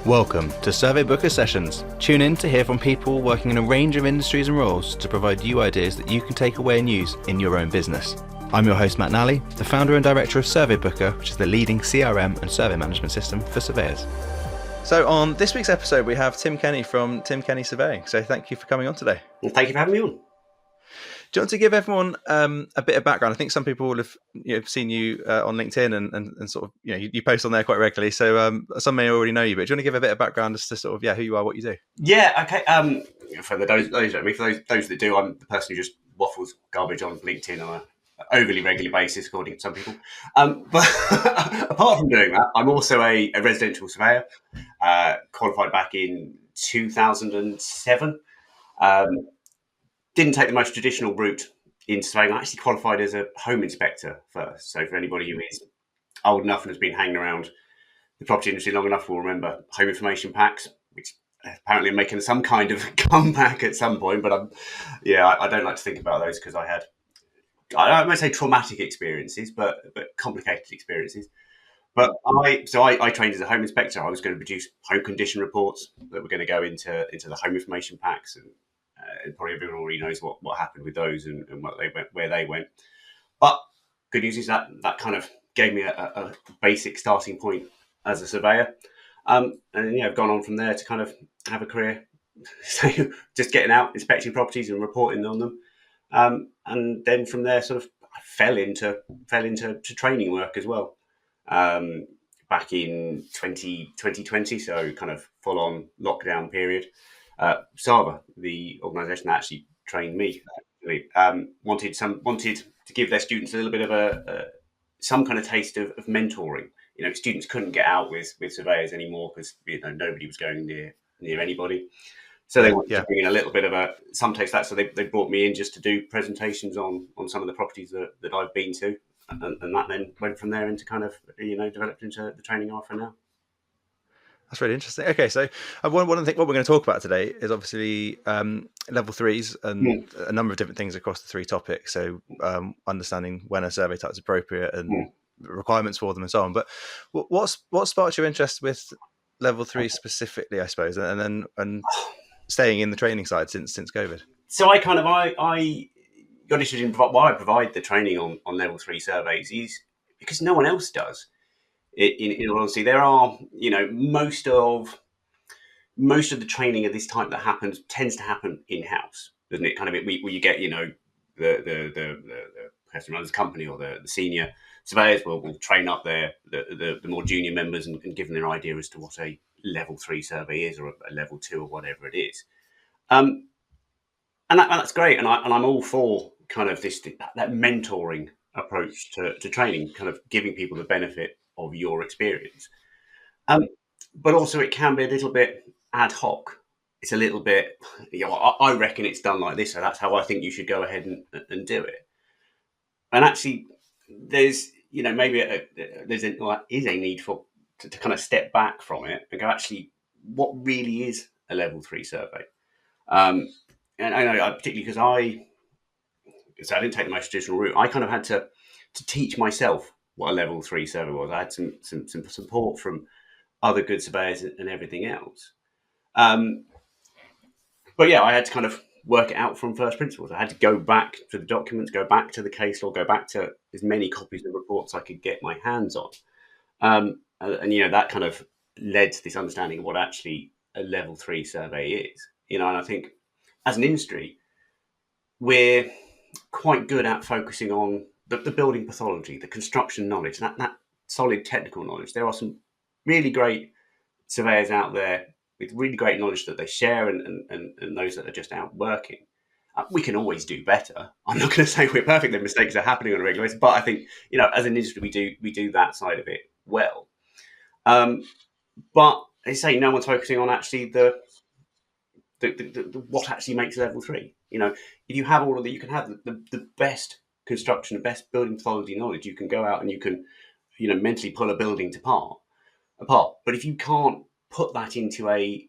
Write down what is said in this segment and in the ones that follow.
Welcome to Survey Booker Sessions. Tune in to hear from people working in a range of industries and roles to provide you ideas that you can take away and use in your own business. I'm your host, Matt Nally, the founder and director of Survey Booker, which is the leading CRM and survey management system for surveyors. So on this week's episode, we have Tim Kenny from Tim Kenny Surveying. So thank you for coming on today. Well, thank you for having me on. Do you want to give everyone a bit of background? I think some people will have seen you on LinkedIn and sort of you post on there quite regularly. So some may already know you, but do you want to give a bit of background as to sort of who you are, what you do? Yeah, okay. For those that do, I'm the person who just waffles garbage on LinkedIn on an overly regular basis, according to some people. But apart from doing that, I'm also a residential surveyor, qualified back in 2007. Didn't take the most traditional route in surveying. I actually qualified as a home inspector first. So for anybody who is old enough and has been hanging around the property industry long enough will remember home information packs, which apparently are making some kind of comeback at some point. But I don't like to think about those because I won't say traumatic experiences, but complicated experiences. But I trained as a home inspector. I was going to produce home condition reports that were going to go into the home information packs, and probably everyone already knows what happened with those and where they went. But good news is that kind of gave me a basic starting point as a surveyor. And I've gone on from there to kind of have a career, so just getting out, inspecting properties and reporting on them. And then from there, sort of I fell into training work as well. Back in 2020, so kind of full on lockdown period. Sava, the organisation that actually trained me, wanted to give their students a little bit of some kind of taste of mentoring. Students couldn't get out with surveyors anymore because nobody was going near anybody. So they wanted to bring in a little bit of some taste of that. So they brought me in just to do presentations on some of the properties that I've been to, and that then went from there into kind of developed into the training I offer now. That's really interesting. Okay, so one of the things what we're going to talk about today is obviously level threes and a number of different things across the three topics. So understanding when a survey type is appropriate and requirements for them and so on. But what sparked your interest with level three specifically, I suppose, and staying in the training side since COVID? So I got interested in why I provide the training on level three surveys is because no one else does. In all honesty, there are most of the training of this type that tends to happen in house, doesn't it? Kind of where you get the person who runs the company or the senior surveyors will train up the more junior members and give them their idea as to what a level three survey is or a level two or whatever it is. And that's great, and I'm all for kind of that mentoring approach to training, kind of giving people the benefit of your experience. But also it can be a little bit ad hoc. It's a little bit, I reckon it's done like this, so that's how I think you should go ahead and do it. And actually, there's maybe is a need to kind of step back from it and go, actually, what really is a level three survey? And I know particularly because I didn't take the most traditional route. I kind of had to teach myself what a level three survey was. I had some support from other good surveyors and everything else. But yeah, I had to kind of work it out from first principles. I had to go back to the documents, go back to the case law, go back to as many copies of reports I could get my hands on. And that kind of led to this understanding of what actually a level three survey is. And I think as an industry, we're quite good at focusing on the building pathology, the construction knowledge, that solid technical knowledge. There are some really great surveyors out there with really great knowledge that they share and those that are just out working. We can always do better. I'm not going to say we're perfect. The mistakes are happening on a regular basis, but I think, as an industry, we do that side of it well. But they say no one's focusing on actually the what actually makes level three. If you have all of that, you can have the best construction, the best building pathology knowledge. You can go out and you can, mentally pull a building apart. But if you can't put that into a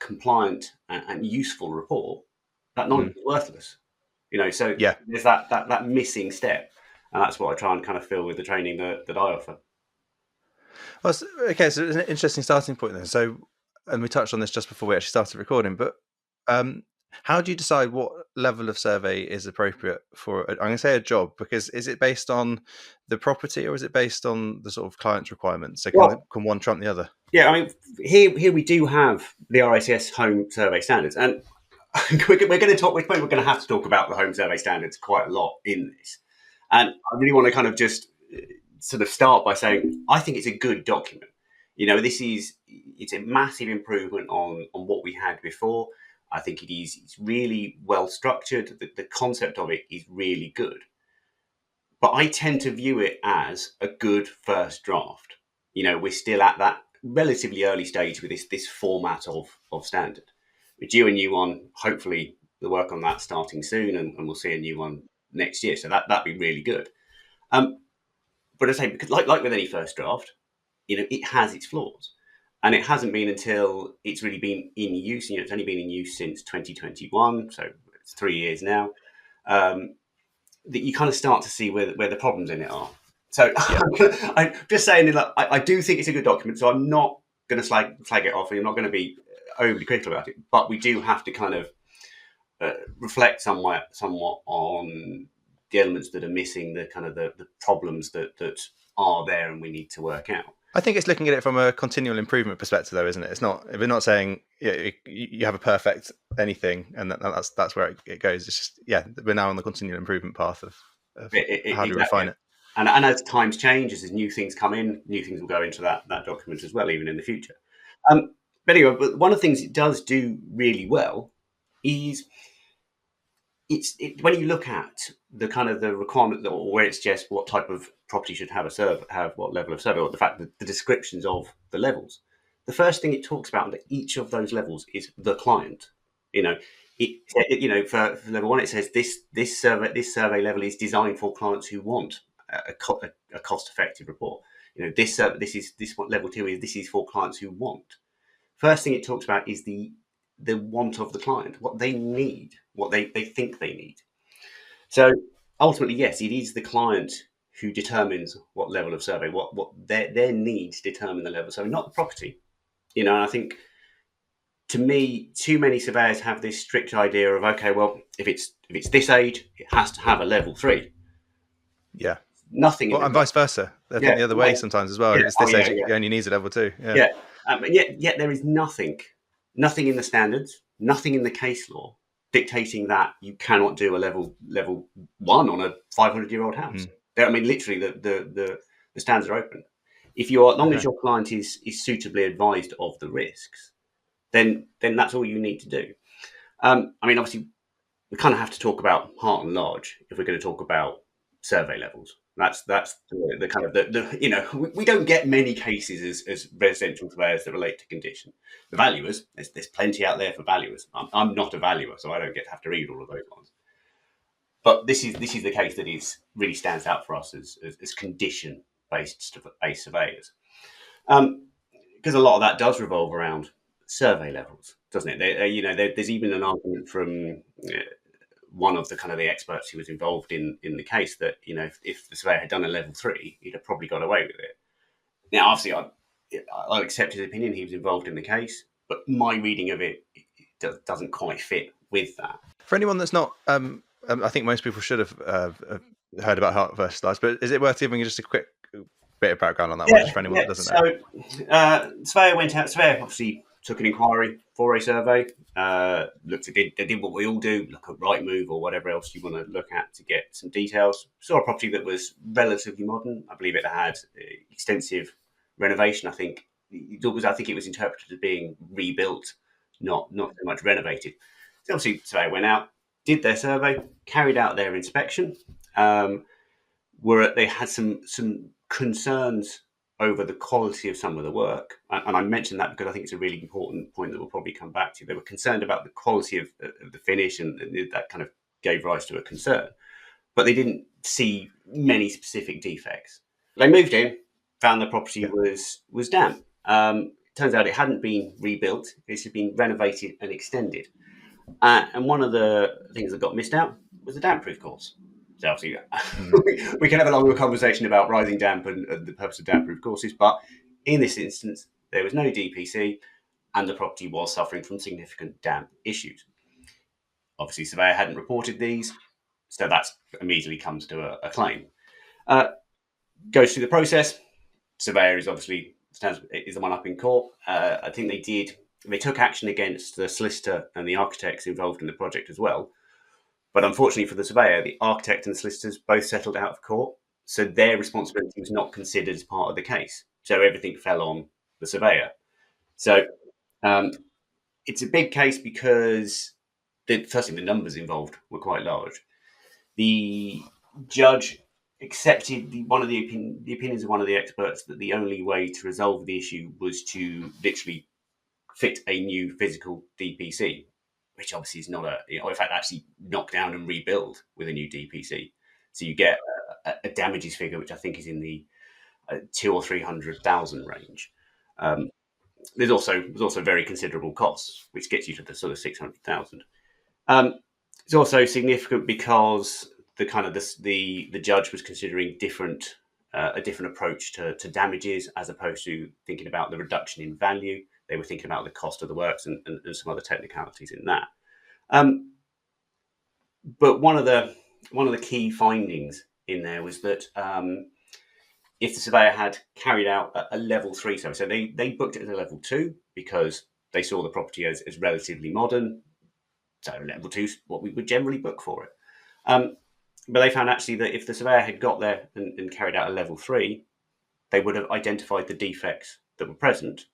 compliant and useful report, that knowledge is worthless. So there's that missing step, and that's what I try and kind of fill with the training that I offer. Well, okay, so it's an interesting starting point then. So, and we touched on this just before we actually started recording, but um, how do you decide what level of survey is appropriate for, I'm going to say a job, because is it based on the property or is it based on the sort of client's requirements? So Well, can one trump the other? yeah, I mean, here we do have the RICS home survey standards, and we're going to talk. We're going to have to talk about the home survey standards quite a lot in this. And I really want to kind of just sort of start by saying I think it's a good document. You know, it's a massive improvement on what we had before. I think it's really well structured. The concept of it is really good. But I tend to view it as a good first draft. You know, we're still at that relatively early stage with this format of standard. We're due a new one, hopefully the work on that starting soon, and we'll see a new one next year. So that'd be really good. But I say, because like with any first draft, you know, it has its flaws. And it hasn't been until it's really been in use. You know, it's only been in use since 2021, so it's 3 years now. That you kind of start to see where the problems in it are. So I'm just saying that I do think it's a good document, so I'm not going to flag it off, and I'm not going to be overly critical about it. But we do have to kind of reflect somewhat on the elements that are missing, the kind of the problems that are there, and we need to work out. I think it's looking at it from a continual improvement perspective, though, isn't it? It's not. We're not saying you have a perfect anything, and that's where it goes. It's just we're now on the continual improvement path of how do we refine it. And as times change, as new things come in, new things will go into that document as well, even in the future. But anyway, but one of the things it does do really well is when you look at the kind of the requirement, or where it's just what type of property should have have what level of survey, or the fact that the descriptions of the levels. The first thing it talks about under each of those levels is the client. You know, for level one, it says this survey level is designed for clients who want a cost-effective report. You know, this what level two is. This is for clients who want. First thing it talks about is the want of the client, what they need, what they think they need. So ultimately, yes, it is the client who determines what level of survey, what their needs determine the level of survey, not the property. You know, and I think, to me, too many surveyors have this strict idea of, okay, well, if it's this age, it has to have a level 3. Yeah. Nothing. Well, and vice versa. I think the other way sometimes as well. If it's this age, it only needs a level 2. Yeah. But yet there is nothing in the standards, nothing in the case law dictating that you cannot do a level 1 on a 500-year-old house. I mean, literally, the standards are open. If you're, as long as your client is suitably advised of the risks, then that's all you need to do. I mean, obviously, we kind of have to talk about Heart and Large if we're going to talk about survey levels. That's the kind of you know, we don't get many cases as residential surveyors that relate to condition. The valuers, there's plenty out there for valuers. I'm not a valuer, so I don't get to have to read all of those ones. But this is the case that really stands out for us as condition based surveyors, because a lot of that does revolve around survey levels, doesn't it? There's even an argument from one of the kind of the experts who was involved in the case that, you know, if the surveyor had done a level 3, he'd have probably got away with it. Now, obviously, I'll accept his opinion. He was involved in the case, but my reading of it doesn't quite fit with that. For anyone that's not, I think most people should have heard about Heart versus Large, but is it worth giving just a quick bit of background on that one, just for anyone that doesn't know? Surveyor went out. Surveyor obviously took an inquiry for a survey. They did what we all do: look at Rightmove or whatever else you want to look at to get some details. Saw a property that was relatively modern. I believe it had extensive renovation. I think it was interpreted as being rebuilt, not so much renovated. So obviously, surveyor went out, did their survey, carried out their inspection. They had some concerns over the quality of some of the work. And I mentioned that because I think it's a really important point that we'll probably come back to. They were concerned about the quality of the finish, and that kind of gave rise to a concern. But they didn't see many specific defects. They moved in, found the property was damp. Turns out it hadn't been rebuilt. It had been renovated and extended. And one of the things that got missed out was the damp-proof course. So obviously, Mm. we can have a longer conversation about rising damp and the purpose of damp-proof courses, but in this instance, there was no DPC, and the property was suffering from significant damp issues. Obviously, surveyor hadn't reported these, so that immediately comes to a claim. Goes through the process. Surveyor is obviously is the one up in court. I think they took action against the solicitor and the architects involved in the project as well. But unfortunately for the surveyor, the architect and the solicitors both settled out of court, so their responsibility was not considered as part of the case. So everything fell on the surveyor. So um, it's a big case because firstly the numbers involved were quite large. The judge accepted the opinions of one of the experts that the only way to resolve the issue was to literally fit a new physical DPC, which obviously is not or in fact actually knock down and rebuild with a new DPC. So you get a damages figure, which I think is in the 200,000 or 300,000 range. There's also very considerable costs, which gets you to the sort of 600,000. It's also significant because the judge was considering a different approach to damages as opposed to thinking about the reduction in value. They were thinking about the cost of the works and some other technicalities in that. But one of the key findings in there was that if the surveyor had carried out a level 3 survey, so they booked it as a level 2 because they saw the property as relatively modern. So level 2 is what we would generally book for it. But they found actually that if the surveyor had got there and carried out a level 3, they would have identified the defects that were present.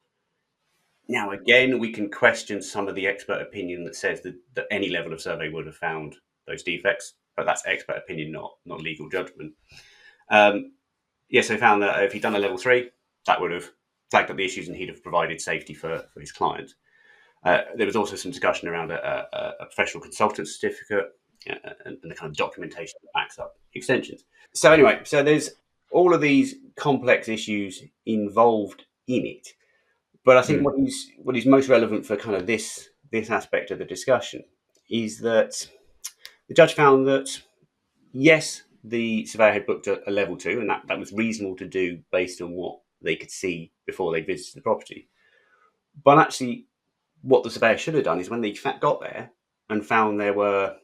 Now, again, we can question some of the expert opinion that says that any level of survey would have found those defects, but that's expert opinion, not legal judgment. So they found that if he'd done a level 3, that would have flagged up the issues and he'd have provided safety for his client. There was also some discussion around a professional consultant certificate and the kind of documentation that backs up extensions. So anyway, so there's all of these complex issues involved in it. But I think what is most relevant for kind of this aspect of the discussion is that the judge found that, yes, the surveyor had booked a level 2, and that was reasonable to do based on what they could see before they visited the property. But actually, what the surveyor should have done is when they got there and found there were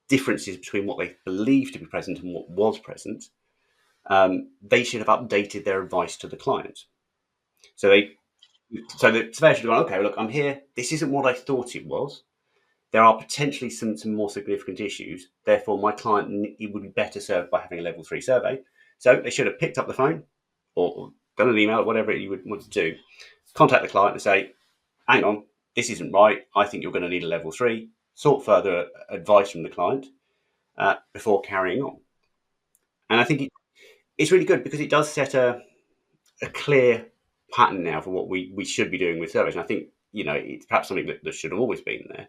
differences between what they believed to be present and what was present, they should have updated their advice to the client. So the surveyor should have gone, okay, look, I'm here. This isn't what I thought it was. There are potentially some more significant issues. Therefore, my client would be better served by having a level 3 survey. So they should have picked up the phone or done an email, whatever you would want to do, contact the client and say, hang on, this isn't right. I think you're going to need a level 3. Sought further advice from the client before carrying on. And I think it's really good because it does set a clear pattern now for what we should be doing with surveys. And I think, it's perhaps something that should have always been there,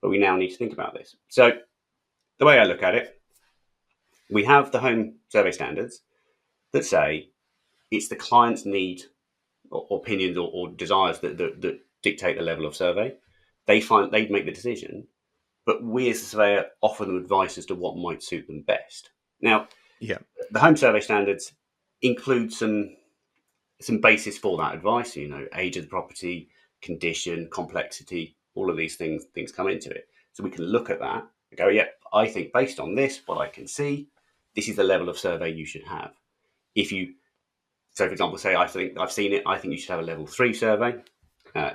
but we now need to think about this. So the way I look at it, we have the home survey standards that say it's the client's need or opinions or desires that dictate the level of survey. They make the decision, but we as a surveyor offer them advice as to what might suit them best. Now, the home survey standards include some basis for that advice. Age of the property, condition, complexity, all of these things come into it. So we can look at that and go, yeah, I think based on this, what I can see, this is the level of survey you should have. So, for example, say I think I've seen it, I think you should have a level 3 survey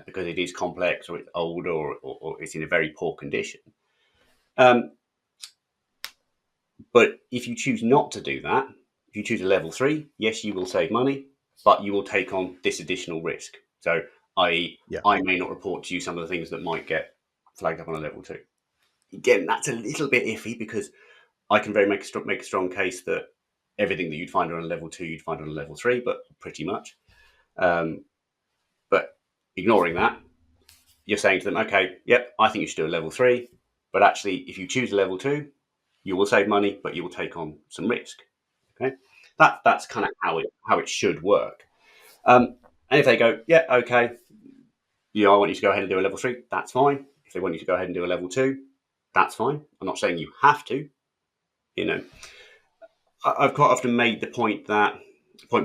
because it is complex or it's old or it's in a very poor condition. But if you choose not to do that, if you choose a level 3, yes, you will save money, but you will take on this additional risk. So, I may not report to you some of the things that might get flagged up on a level 2. Again, that's a little bit iffy because I can make a strong case that everything that you'd find on a level 2, you'd find on a level 3, but pretty much. But ignoring that, you're saying to them, okay, yep, I think you should do a level 3, but actually, if you choose a level 2, you will save money, but you will take on some risk. Okay, that's kind of how it should work. And if they go, yeah, okay, I want you to go ahead and do a level 3, that's fine. If they want you to go ahead and do a level 2, that's fine. I'm not saying you have to, You know, I've quite often made the point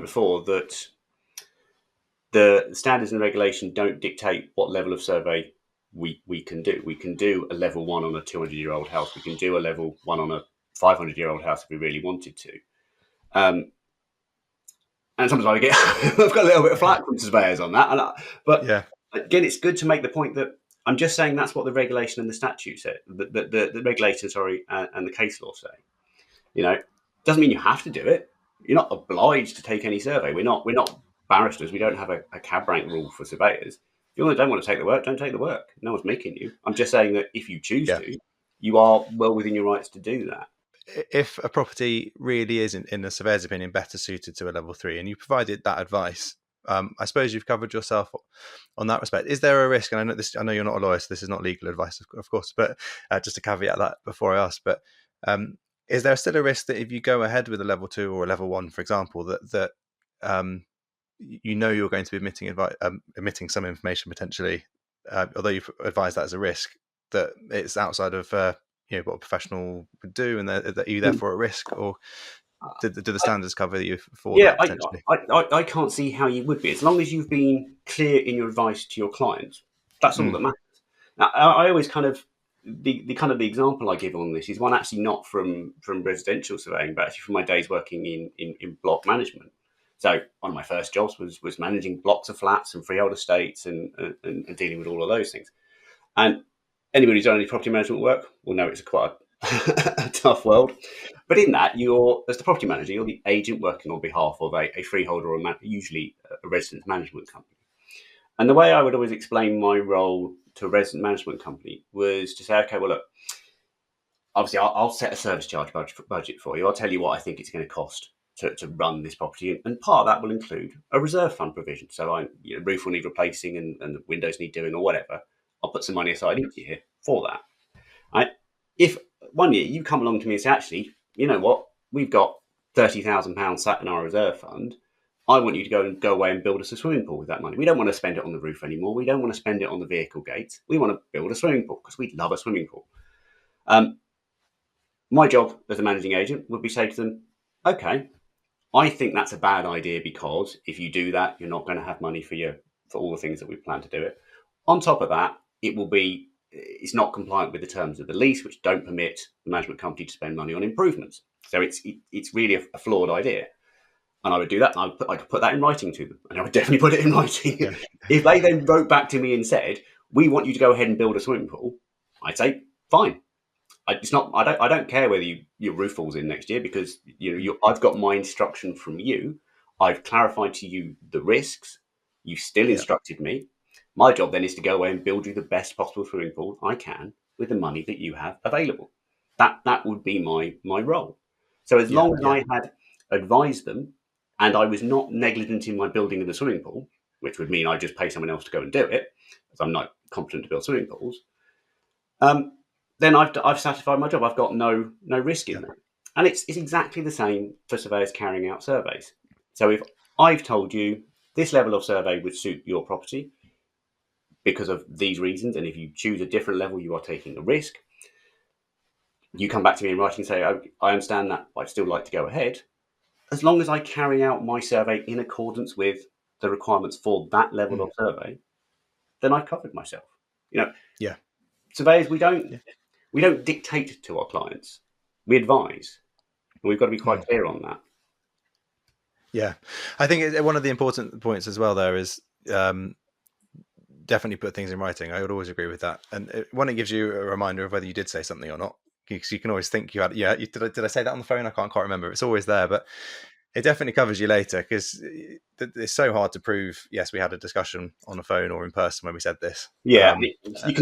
before that the standards and regulation don't dictate what level of survey we can do. We can do a level 1 on a 200-year-old house. We can do a level 1 on a 500-year-old house if we really wanted to. Um, and sometimes I get I've got a little bit of flack from surveyors on that. But Yeah, again, it's good to make the point that I'm just saying that's what the regulation and the statute say, the regulation, sorry, and the case law say. You know, doesn't mean you have to do it. You're not obliged to take any survey. We're not barristers. We don't have a cab rank rule for surveyors. If you don't want to take the work, don't take the work. No one's making you. I'm just saying that if you choose yeah. to, you are well within your rights to do that. If a property really is, in the surveyor's opinion, better suited to a level 3, and you provided that advice, I suppose you've covered yourself on that respect. Is there a risk? And I know you're not a lawyer, so this is not legal advice, of course, but just to caveat that before I ask. But is there still a risk that if you go ahead with a level 2 or a level 1, for example, that you're going to be emitting some information potentially, although you've advised that as a risk, that it's outside of what a professional would do, and are you therefore at risk, or do the standards cover you for Yeah, that potentially? I can't see how you would be. As long as you've been clear in your advice to your clients, that's all Mm, that matters. Now, I always kind of the example I give on this is one actually not from residential surveying, but actually from my days working in block management. So one of my first jobs was managing blocks of flats and freehold estates and dealing with all of those things. And anybody who's done any property management work will know it's quite a tough world. But in that, as the property manager, you're the agent working on behalf of a freeholder or usually a residence management company. And the way I would always explain my role to a resident management company was to say, okay, well, look, obviously I'll set a service charge budget for you. I'll tell you what I think it's going to cost to run this property. And part of that will include a reserve fund provision. So roof will need replacing and the windows need doing or whatever. I'll put some money aside each year for that. Right? If one year you come along to me and say, actually, you know what, we've got £30,000 sat in our reserve fund. I want you to go away and build us a swimming pool with that money. We don't want to spend it on the roof anymore. We don't want to spend it on the vehicle gates. We want to build a swimming pool because we love a swimming pool. My job as a managing agent would be say to them, okay, I think that's a bad idea because if you do that, you're not going to have money for all the things that we plan to do it. On top of that, it's not compliant with the terms of the lease, which don't permit the management company to spend money on improvements. So it's really a flawed idea. And I would do that. And I could put that in writing to them, and I would definitely put it in writing. yeah, If they then wrote back to me and said, "We want you to go ahead and build a swimming pool," I'd say, "Fine." It's not. I don't care whether your roof falls in next year because I've got my instruction from you. I've clarified to you the risks. You still yeah, instructed me. My job then is to go away and build you the best possible swimming pool I can with the money that you have available. That would be my role. So as yeah, long as yeah, I had advised them and I was not negligent in my building of the swimming pool, which would mean I just pay someone else to go and do it, because I'm not competent to build swimming pools, then I've satisfied my job. I've got no risk yeah, in that. And it's exactly the same for surveyors carrying out surveys. So if I've told you this level of survey would suit your property because of these reasons, and if you choose a different level, you are taking a risk. You come back to me in writing and say, "Oh, I understand that. I'd still like to go ahead." As long as I carry out my survey in accordance with the requirements for that level mm, of survey, then I've covered myself. You know, yeah, surveyors yeah, we don't dictate to our clients. We advise. And we've got to be quite mm, clear on that. yeah. I think one of the important points as well there is definitely put things in writing. I would always agree with that, and when it gives you a reminder of whether you did say something or not, because you can always think you had. Yeah, did I say that on the phone? I can't quite remember. It's always there, but it definitely covers you later because it's so hard to prove. Yes, we had a discussion on the phone or in person when we said this. Yeah, you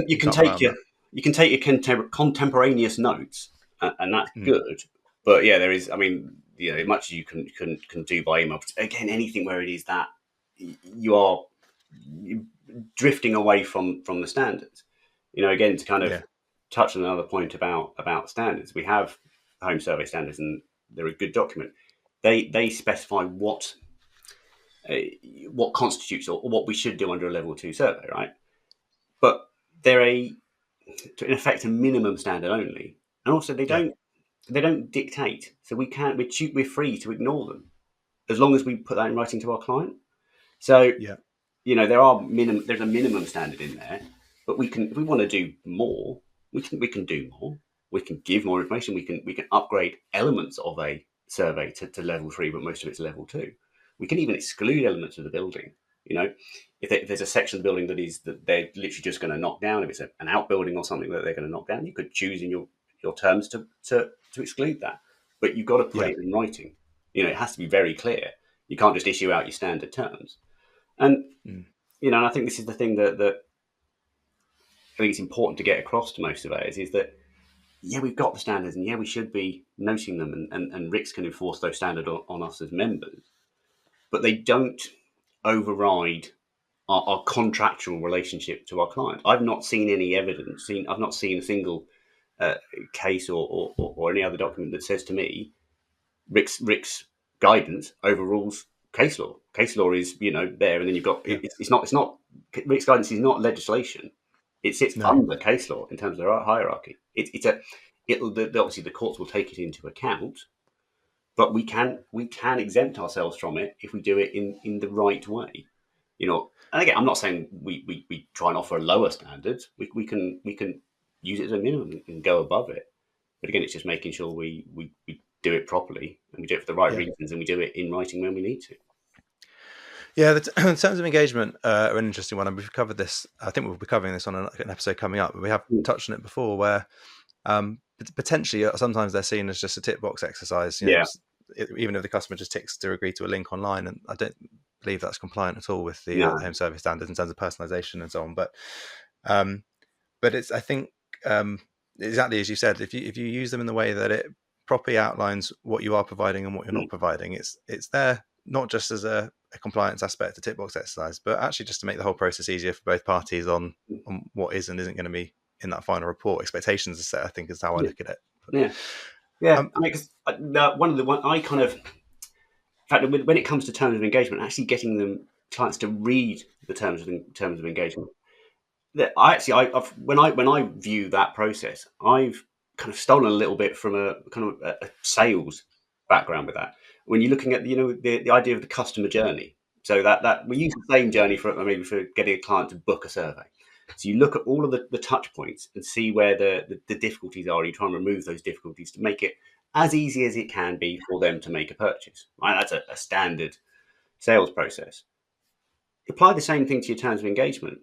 You can can't rely take on that. your contemporaneous notes, and that's Mm, good. But yeah, there is. I mean, much as you can do by email. But again, anything where it is that you are drifting away from the standards. Again, to kind of yeah, touch on another point about standards, we have home survey standards, and they're a good document. They specify uh, what constitutes or what we should do under a level 2 survey, right? But they're in effect a minimum standard only, and also they yeah, don't they don't dictate. So we're free to ignore them as long as we put that in writing to our client. So, Yeah. there's a minimum standard in there, but if we want to do more, we can do more. We can give more information. We can upgrade elements of a survey to level 3, but most of it's level 2. We can even exclude elements of the building. If there's a section of the building that they're literally just going to knock down, if it's an outbuilding or something that they're going to knock down, you could choose in your terms to exclude that. But you've got to put Yeah. it in writing. It has to be very clear. You can't just issue out your standard terms. And and I think this is the thing that I think it's important to get across to most surveyors is that, we've got the standards, and we should be noting them, and RICS can enforce those standards on us as members, but they don't override our contractual relationship to our client. I've not seen any evidence. I've not seen a single case or any other document that says to me, RICS guidance overrules case law. Case law is there, and then you've got it's not RICS guidance is not legislation. It sits No. under case law in terms of the hierarchy. Obviously the courts will take it into account, but we can exempt ourselves from it if we do it in the right way. And again, I'm not saying we try and offer a lower standard. We can use it as a minimum and go above it. But again, it's just making sure we do it properly, and we do it for the right reasons, and we do it in writing when we need to. Yeah, the terms of engagement are an interesting one, and we've covered this. I think we'll be covering this on an episode coming up, but we have touched on it before, where potentially sometimes they're seen as just a tick box exercise. Even if the customer just ticks to agree to a link online, and I don't believe that's compliant at all with the home service standards in terms of personalization and so on. But it's, I think, exactly as you said, if you use them in the way that it properly outlines what you are providing and what you're not providing, it's there not just as a compliance aspect, a tick box exercise, but actually just to make the whole process easier for both parties on what is and isn't going to be in that final report. Expectations are set, I think, is how I look at it. But, when it comes to terms of engagement, actually getting clients to read the terms of engagement, when I view that process, I've kind of stolen a little bit from a kind of a sales background with that. When you're looking at the idea of the customer journey, so that we use the same journey for getting a client to book a survey. So you look at all of the touch points and see where the difficulties are. You try and remove those difficulties to make it as easy as it can be for them to make a purchase. Right? That's a standard sales process. Apply the same thing to your terms of engagement.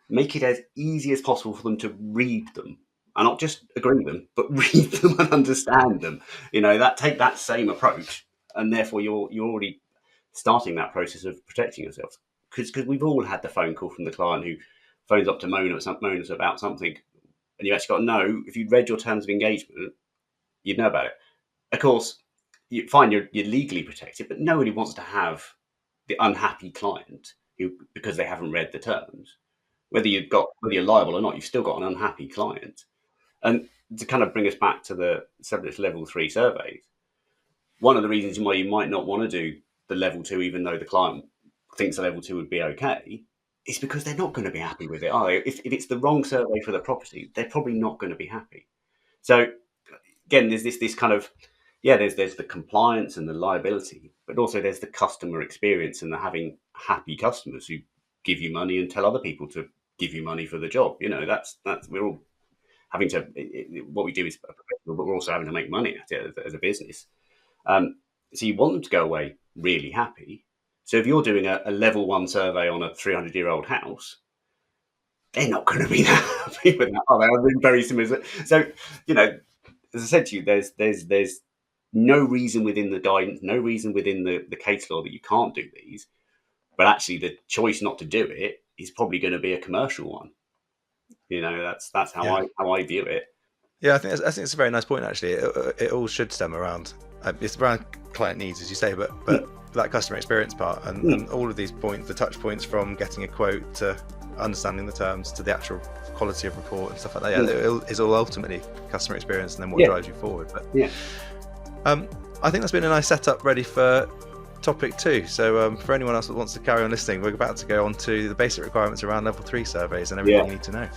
Make it as easy as possible for them to read them, and not just agree them, but read them and understand them. Take that same approach, and therefore you're already starting that process of protecting yourself. Because we've all had the phone call from the client who phones up to moan us about something, and you actually got to know, if you'd read your terms of engagement, you'd know about it. Of course, you find you're legally protected, but nobody wants to have the unhappy client because they haven't read the terms. Whether you're liable or not, you've still got an unhappy client. And to kind of bring us back to the subject level 3 surveys, one of the reasons why you might not want to do the level 2, even though the client thinks the level 2 would be okay, is because they're not going to be happy with it, are they? If it's the wrong survey for the property, they're probably not going to be happy. So again, there's this kind of, there's the compliance and the liability, but also there's the customer experience and the having happy customers who give you money and tell other people to give you money for the job. That's we're all having to, what we do is professional, but we're also having to make money at it as a business. So you want them to go away really happy. So if you're doing a level 1 survey on a 300-year-old house, they're not going to be that happy with that, are they? I've been very similar. So, as I said to you, there's no reason within the guidance, no reason within the case law that you can't do these, but actually the choice not to do it is probably going to be a commercial one. That's how I view it. Yeah, I think it's a very nice point, actually. It all should stem around, it's around client needs, as you say, but that customer experience part and all of these points, the touch points from getting a quote to understanding the terms to the actual quality of report and stuff like that. It is all ultimately customer experience and then what drives you forward. But I think that's been a nice setup ready for topic 2. So for anyone else that wants to carry on listening, we're about to go on to the basic requirements around level 3 surveys and everything you need to know.